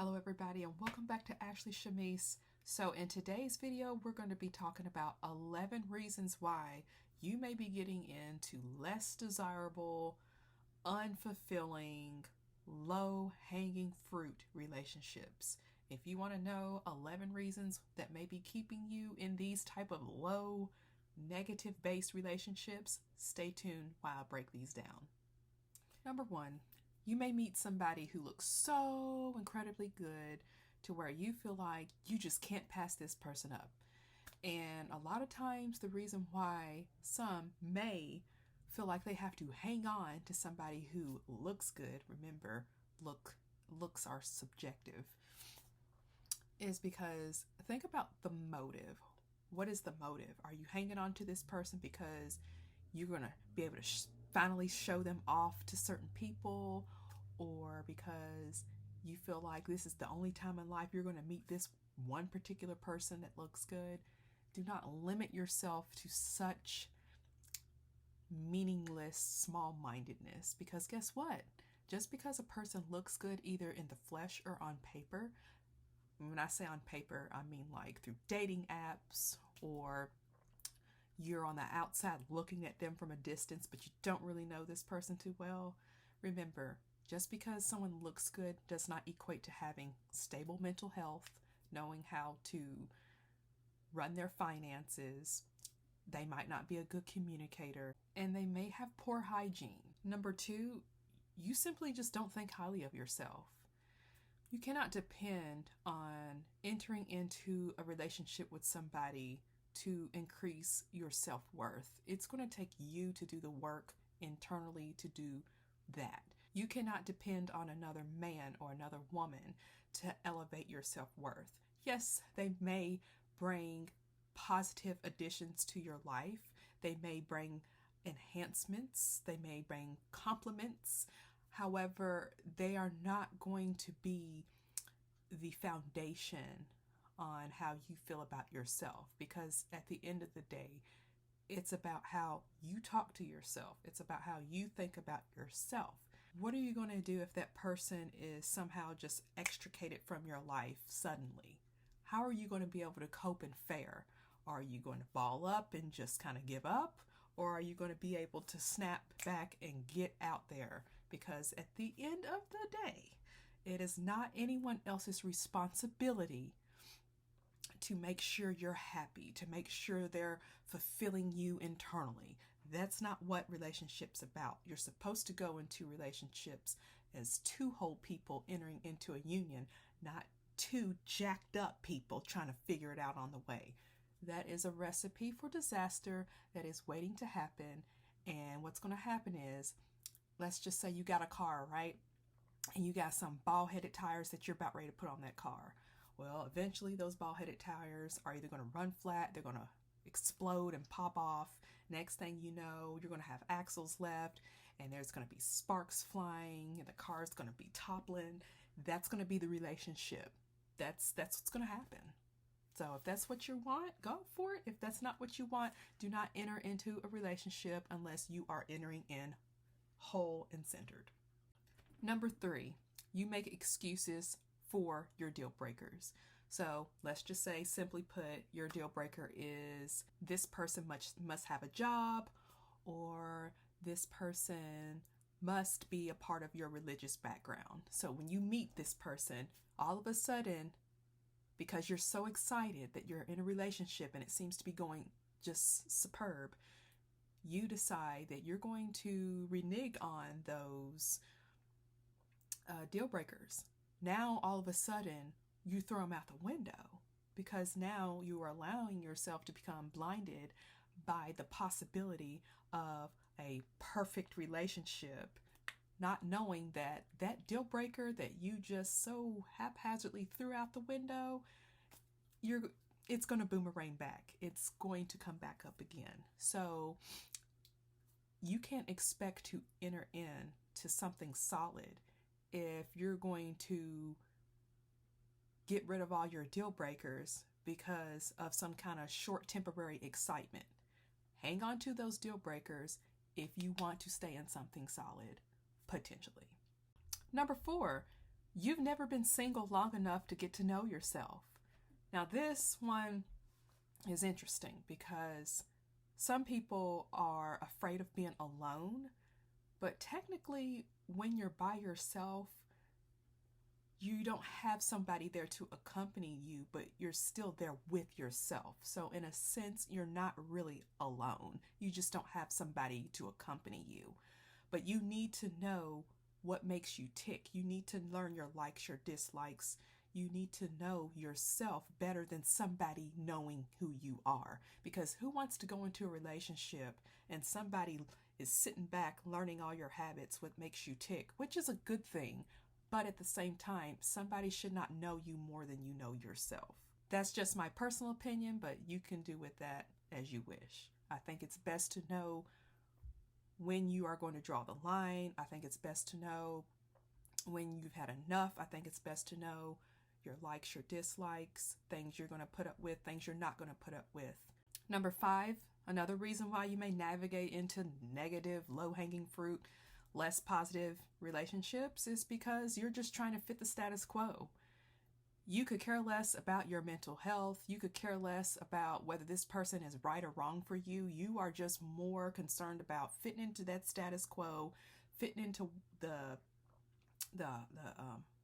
Hello everybody and welcome back to Ashley Shamise. So in today's video, we're going to be talking about 11 reasons why you may be getting into less desirable, unfulfilling, low-hanging fruit relationships. If you want to know 11 reasons that may be keeping you in these type of low, negative-based relationships, stay tuned while I break these down. Number 1. You may meet somebody who looks so incredibly good to where you feel like you just can't pass this person up. And a lot of times the reason why some may feel like they have to hang on to somebody who looks good, remember, looks are subjective, is because think about the motive. What is the motive? Are you hanging on to this person because you're going to be able to finally show them off to certain people, or because you feel like this is the only time in life you're going to meet this one particular person that looks good? Do not limit yourself to such meaningless small-mindedness, because guess what? Just because a person looks good either in the flesh or on paper, when I say on paper, I mean like through dating apps, or you're on the outside looking at them from a distance, but you don't really know this person too well. Remember, just because someone looks good does not equate to having stable mental health, knowing how to run their finances. They might not be a good communicator, and they may have poor hygiene. Number 2, you simply just don't think highly of yourself. You cannot depend on entering into a relationship with somebody to increase your self-worth. It's going to take you to do the work internally to do that. You cannot depend on another man or another woman to elevate your self-worth. Yes, they may bring positive additions to your life. They may bring enhancements. They may bring compliments. However, they are not going to be the foundation on how you feel about yourself, because at the end of the day, it's about how you talk to yourself. It's about how you think about yourself. What are you going to do if that person is somehow just extricated from your life suddenly? How are you going to be able to cope and fare? Are you going to ball up and just kind of give up? Or are you going to be able to snap back and get out there? Because at the end of the day, it is not anyone else's responsibility to make sure you're happy, to make sure they're fulfilling you internally. That's not what relationships about. You're supposed to go into relationships as two whole people entering into a union, not two jacked up people trying to figure it out on the way. That is a recipe for disaster that is waiting to happen. And what's going to happen is, let's just say you got a car, right? And you got some ball-headed tires that you're about ready to put on that car. Well, eventually those ball-headed tires are either going to run flat, they're going to explode and pop off. Next thing you know, you're going to have axles left, and there's going to be sparks flying, and the car's going to be toppling. That's going to be the relationship. That's what's going to happen. So if that's what you want, go for it. If that's not what you want, do not enter into a relationship unless you are entering in whole and centered. Number 3, you make excuses for your deal breakers. So let's just say, simply put, your deal breaker is this person must have a job, or this person must be a part of your religious background. So when you meet this person, all of a sudden, because you're so excited that you're in a relationship and it seems to be going just superb, you decide that you're going to renege on those deal breakers. Now, all of a sudden, you throw them out the window, because now you are allowing yourself to become blinded by the possibility of a perfect relationship, not knowing that that deal breaker that you just so haphazardly threw out the window, it's going to boomerang back. It's going to come back up again. So you can't expect to enter into something solid if you're going to get rid of all your deal breakers because of some kind of short temporary excitement. Hang on to those deal breakers if you want to stay in something solid, potentially. Number 4, You've never been single long enough to get to know yourself. Now, this one is interesting because some people are afraid of being alone, but technically, when you're by yourself, you don't have somebody there to accompany you, but you're still there with yourself. So, in a sense, you're not really alone. You just don't have somebody to accompany you. But you need to know what makes you tick. You need to learn your likes, your dislikes. You need to know yourself better than somebody knowing who you are. Because who wants to go into a relationship and somebody is sitting back learning all your habits, what makes you tick, which is a good thing. But at the same time, somebody should not know you more than you know yourself. That's just my personal opinion, but you can do with that as you wish. I think it's best to know when you are going to draw the line. I think it's best to know when you've had enough. I think it's best to know your likes, your dislikes, things you're going to put up with, things you're not going to put up with. Number 5, another reason why you may navigate into negative, low-hanging fruit, less positive relationships is because you're just trying to fit the status quo. You could care less about your mental health. You could care less about whether this person is right or wrong for you. You are just more concerned about fitting into that status quo, fitting into the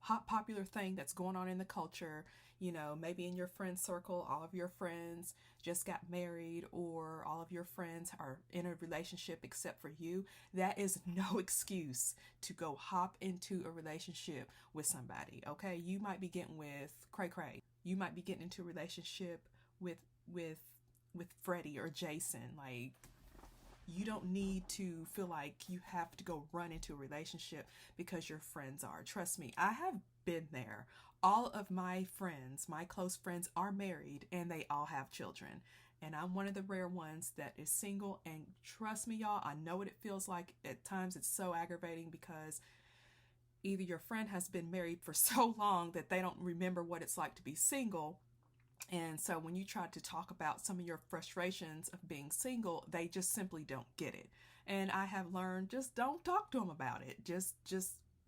hot popular thing that's going on in the culture. You know, maybe in your friend circle, all of your friends just got married, or all of your friends are in a relationship except for you. That is no excuse to go hop into a relationship with somebody. Okay, you might be getting with cray cray. You might be getting into a relationship with with Freddie or Jason. Like, you don't need to feel like you have to go run into a relationship because your friends are. Trust me, I have been there. All of my friends, my close friends, are married and they all have children. And I'm one of the rare ones that is single. And trust me, y'all, I know what it feels like. At times it's so aggravating because either your friend has been married for so long that they don't remember what it's like to be single. And so when you try to talk about some of your frustrations of being single, they just simply don't get it. And I have learned, just don't talk to them about it. Just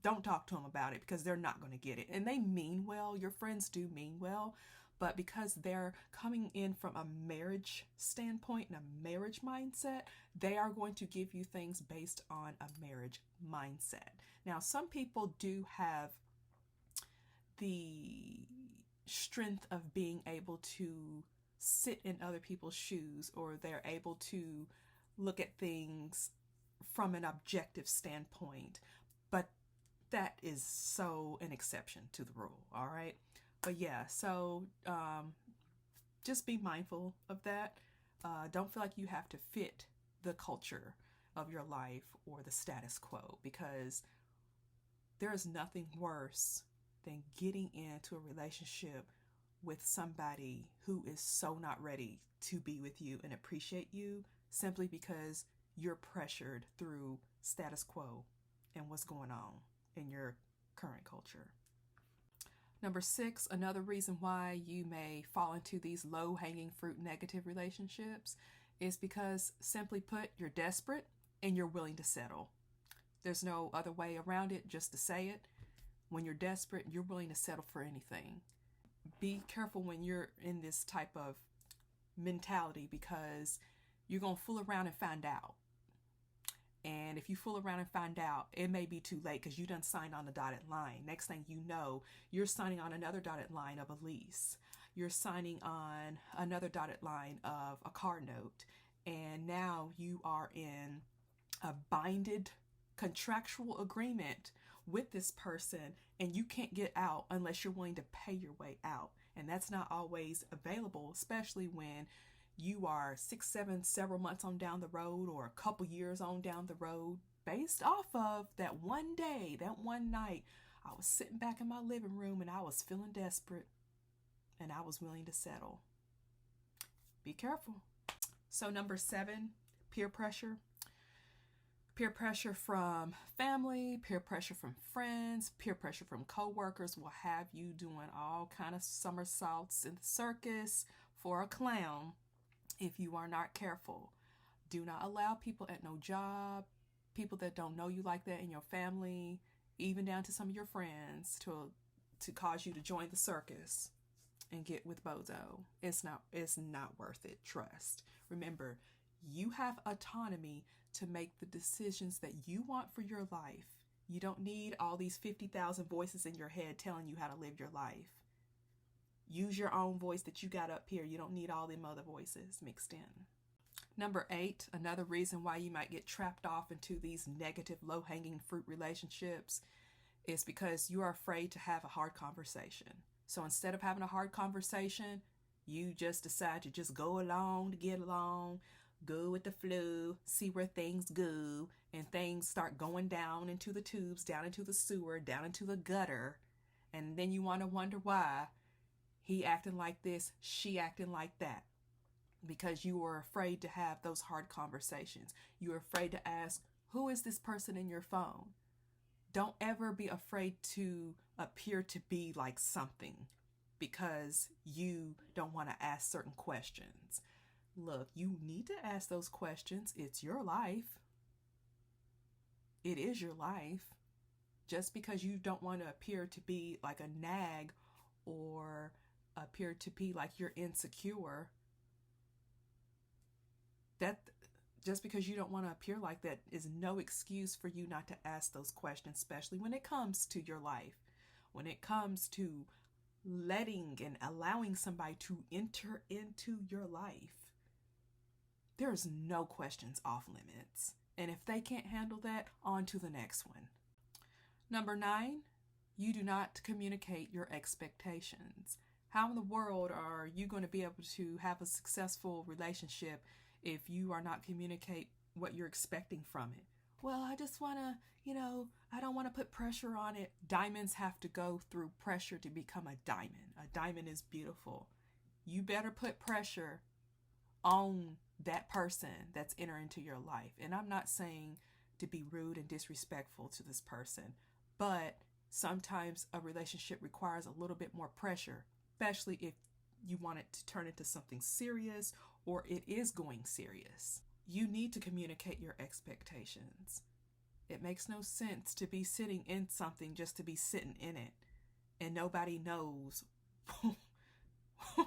don't talk to them about it, because they're not going to get it. And they mean well. Your friends do mean well. But because they're coming in from a marriage standpoint and a marriage mindset, they are going to give you things based on a marriage mindset. Now, some people do have the strength of being able to sit in other people's shoes, or they're able to look at things from an objective standpoint, but that is so an exception to the rule. All right, but yeah, so just be mindful of that. Don't feel like you have to fit the culture of your life or the status quo, because there is nothing worse than getting into a relationship with somebody who is so not ready to be with you and appreciate you, simply because you're pressured through status quo and what's going on in your current culture. Number 6, another reason why you may fall into these low-hanging fruit negative relationships is because, simply put, you're desperate and you're willing to settle. There's no other way around it, just to say it. When you're desperate, you're willing to settle for anything. Be careful when you're in this type of mentality, because you're going to fool around and find out. And if you fool around and find out, it may be too late, because you done signed on the dotted line. Next thing you know, you're signing on another dotted line of a lease. You're signing on another dotted line of a car note. And now you are in a binded contractual agreement with this person, and you can't get out unless you're willing to pay your way out. And that's not always available, especially when you are 6, 7, several months on down the road, or a couple years on down the road, based off of that one day, that one night, I was sitting back in my living room and I was feeling desperate and I was willing to settle. Be careful. So number 7, peer pressure. Peer pressure from family, peer pressure from friends, peer pressure from coworkers will have you doing all kind of somersaults in the circus for a clown if you are not careful. Do not allow people at no job, people that don't know you like that in your family, even down to some of your friends, to cause you to join the circus and get with Bozo. It's not worth it. Trust. Remember, you have autonomy to make the decisions that you want for your life. You don't need all these 50,000 voices in your head telling you how to live your life. Use your own voice that you got up here. You don't need all them other voices mixed in. Number 8, another reason why you might get trapped off into these negative, low-hanging fruit relationships is because you are afraid to have a hard conversation. So instead of having a hard conversation, you just decide to just go along to get along, go with the flow, see where things go, and things start going down into the tubes, down into the sewer, down into the gutter, and then you want to wonder why he acting like this, she acting like that, because you are afraid to have those hard conversations. You're afraid to ask, who is this person in your phone? Don't ever be afraid to appear to be like something because you don't want to ask certain questions. Look, you need to ask those questions. It's your life. It is your life. Just because you don't want to appear to be like a nag or appear to be like you're insecure, that just because you don't want to appear like that is no excuse for you not to ask those questions, especially when it comes to your life, when it comes to letting and allowing somebody to enter into your life. There's no questions off limits. And if they can't handle that, on to the next one. Number 9, you do not communicate your expectations. How in the world are you going to be able to have a successful relationship if you are not communicate what you're expecting from it? Well, I just want to, I don't want to put pressure on it. Diamonds have to go through pressure to become a diamond. A diamond is beautiful. You better put pressure on that person that's entering into your life. And I'm not saying to be rude and disrespectful to this person, but sometimes a relationship requires a little bit more pressure, especially if you want it to turn into something serious or it is going serious. You need to communicate your expectations. It makes no sense to be sitting in something just to be sitting in it and nobody knows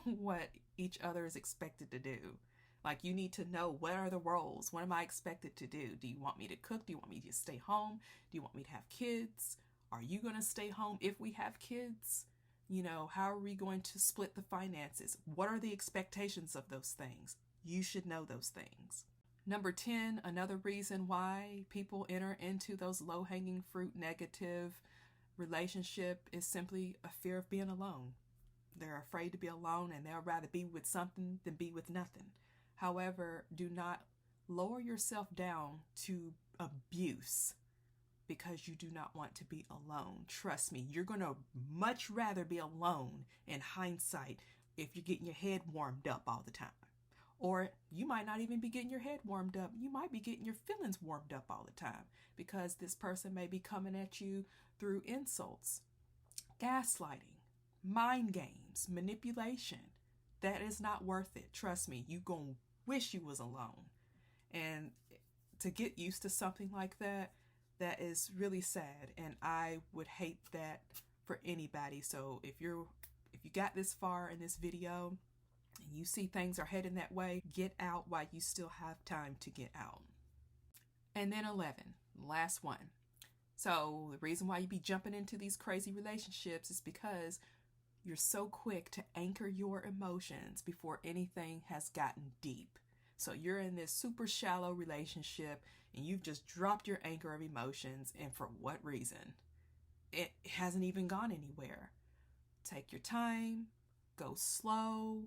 what each other is expected to do. Like, you need to know, what are the roles? What am I expected to do? Do you want me to cook? Do you want me to stay home? Do you want me to have kids? Are you going to stay home if we have kids? How are we going to split the finances? What are the expectations of those things? You should know those things. Number 10, another reason why people enter into those low-hanging fruit negative relationship is simply a fear of being alone. They're afraid to be alone and they'll rather be with something than be with nothing. However, do not lower yourself down to abuse because you do not want to be alone. Trust me, you're going to much rather be alone in hindsight if you're getting your head warmed up all the time. Or you might not even be getting your head warmed up. You might be getting your feelings warmed up all the time because this person may be coming at you through insults, gaslighting, mind games, manipulation. That is not worth it. Trust me, you gonna wish you was alone. And to get used to something like that, that is really sad. And I would hate that for anybody. So if you got this far in this video and you see things are heading that way, get out while you still have time to get out. And then 11, last one. So the reason why you be jumping into these crazy relationships is because you're so quick to anchor your emotions before anything has gotten deep. So you're in this super shallow relationship and you've just dropped your anchor of emotions, and for what reason? It hasn't even gone anywhere. Take your time, go slow.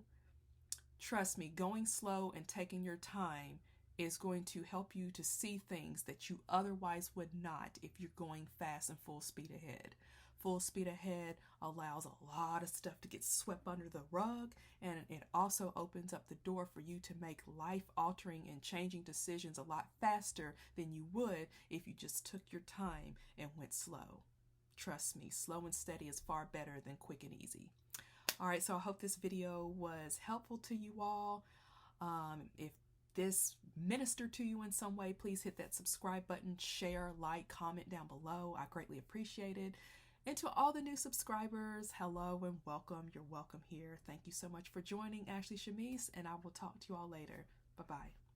Trust me, going slow and taking your time is going to help you to see things that you otherwise would not if you're going fast and full speed ahead. Full speed ahead allows a lot of stuff to get swept under the rug, and it also opens up the door for you to make life-altering and changing decisions a lot faster than you would if you just took your time and went slow. Trust me, slow and steady is far better than quick and easy. All right, so I hope this video was helpful to you all. If this ministered to you in some way, please hit that subscribe button, share, like, comment down below. I greatly appreciate it. And to all the new subscribers, hello and welcome. You're welcome here. Thank you so much for joining Ashley Shamise, and I will talk to you all later. Bye-bye.